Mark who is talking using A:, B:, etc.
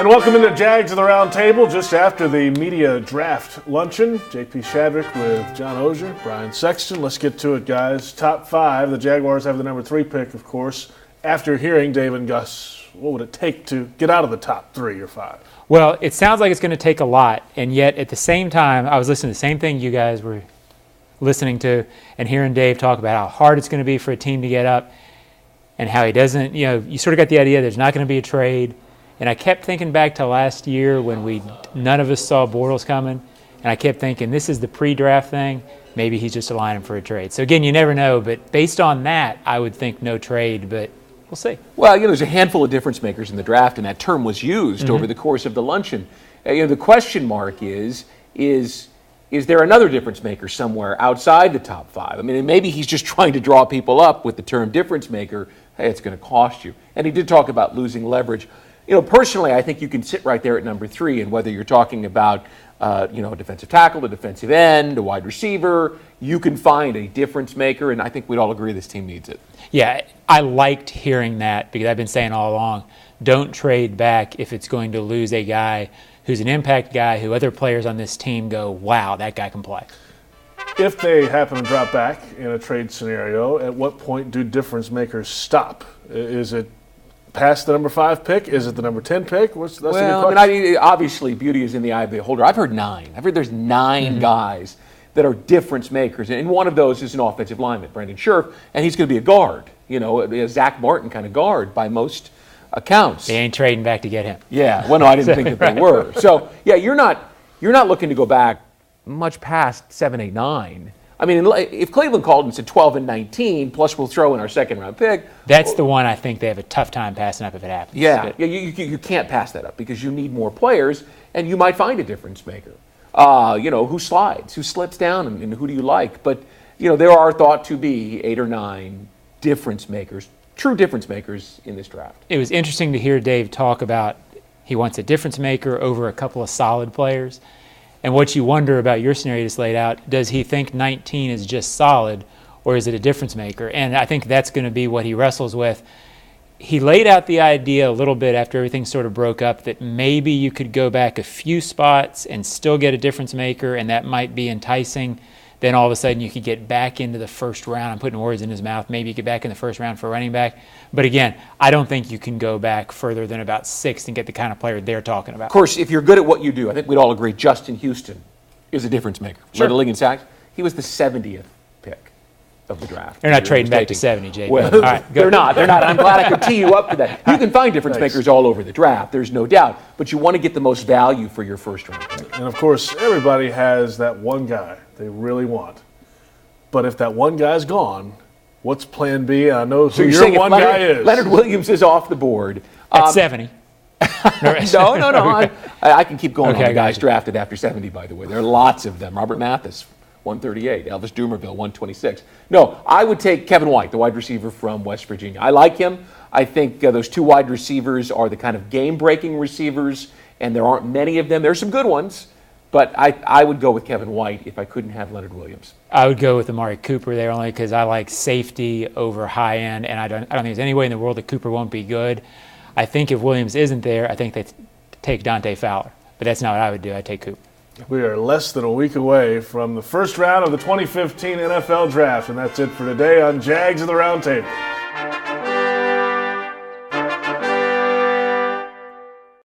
A: And welcome into Jags of the Round Table just after the media draft luncheon. JP Shadrick with John Oehser, Brian Sexton. Let's get to it, guys. Top 5. The Jaguars have the number 3 pick, of course. After hearing Dave and Gus, what would it take to get out of the top 3 or 5?
B: Well, it sounds like it's going to take a lot, and yet at the same time, I was listening to the same thing you guys were listening to and hearing Dave talk about how hard it's going to be for a team to get up and how he doesn't, you sort of got the idea there's not going to be a trade. And I kept thinking back to last year when none of us saw Bortles coming, and I kept thinking this is the pre-draft thing. Maybe he's just aligning for a trade. So again, you never know, but based on that, I would think no trade, but we'll see.
C: Well, there's a handful of difference makers in the draft, and that term was used over the course of the luncheon. The question mark is there another difference maker somewhere outside the top 5? I mean, maybe he's just trying to draw people up with the term difference maker. Hey, it's going to cost you. And he did talk about losing leverage. Personally, I think you can sit right there at number 3, and whether you're talking about, a defensive tackle, a defensive end, a wide receiver, you can find a difference maker, and I think we'd all agree this team needs it.
B: Yeah, I liked hearing that because I've been saying all along, don't trade back if it's going to lose a guy who's an impact guy who other players on this team go, wow, that guy can play.
A: If they happen to drop back in a trade scenario, at what point do difference makers stop? Is it past the number 5 pick? Is it the number 10 pick? That's a good question.
C: Obviously, beauty is in the eye of the beholder. I've heard 9. I've heard there's 9 guys that are difference makers, and one of those is an offensive lineman, Brandon Scherf, and he's going to be a guard, a Zach Martin kind of guard by most accounts.
B: They ain't trading back to get him.
C: Yeah, well, no, I didn't think that they were. So, yeah, you're not looking to go back much past 7, 8, 9. I mean, if Cleveland called and said 12 and 19, plus we'll throw in our second-round pick.
B: That's the one I think they have a tough time passing up if it happens.
C: Yeah, you can't pass that up because you need more players, and you might find a difference maker. Who slides, who slips down, and who do you like? But, there are thought to be 8 or 9 difference makers, true difference makers in this draft.
B: It was interesting to hear Dave talk about he wants a difference maker over a couple of solid players. And what you wonder about your scenario just laid out, does he think 19 is just solid, or is it a difference maker? And I think that's going to be what he wrestles with. He laid out the idea a little bit after everything sort of broke up that maybe you could go back a few spots and still get a difference maker, and that might be enticing. Then all of a sudden you could get back into the first round. I'm putting words in his mouth. Maybe you get back in the first round for a running back. But again, I don't think you can go back further than about 6 and get the kind of player they're talking about.
C: Of course, if you're good at what you do, I think we'd all agree Justin Houston is a difference maker.
B: Sure.
C: Led the league in sacks. He was the 70th pick of the draft.
B: They're not trading back to 70, JP.
C: Well,
B: all right,
C: they're not. I'm glad I could tee you up for that. You can find difference makers all over the draft, there's no doubt. But you want to get the most value for your first round pick.
A: And, of course, everybody has that one guy they really want. But if that one guy's gone, what's plan B? I know who your one guy is.
C: Leonard Williams is off the board.
B: At 70.
C: No. I can keep going on the guys drafted after 70, by the way. There are lots of them. Robert Mathis, 138. Elvis Dumerville, 126. No, I would take Kevin White, the wide receiver from West Virginia. I like him. I think those 2 wide receivers are the kind of game-breaking receivers, and there aren't many of them. There are some good ones. But I would go with Kevin White if I couldn't have Leonard Williams.
B: I would go with Amari Cooper there only because I like safety over high end, and I don't think there's any way in the world that Cooper won't be good. I think if Williams isn't there, I think they take Dante Fowler. But that's not what I would do. I'd take Cooper.
A: We are less than a week away from the first round of the 2015 NFL Draft, and that's it for today on Jags of the Round Table.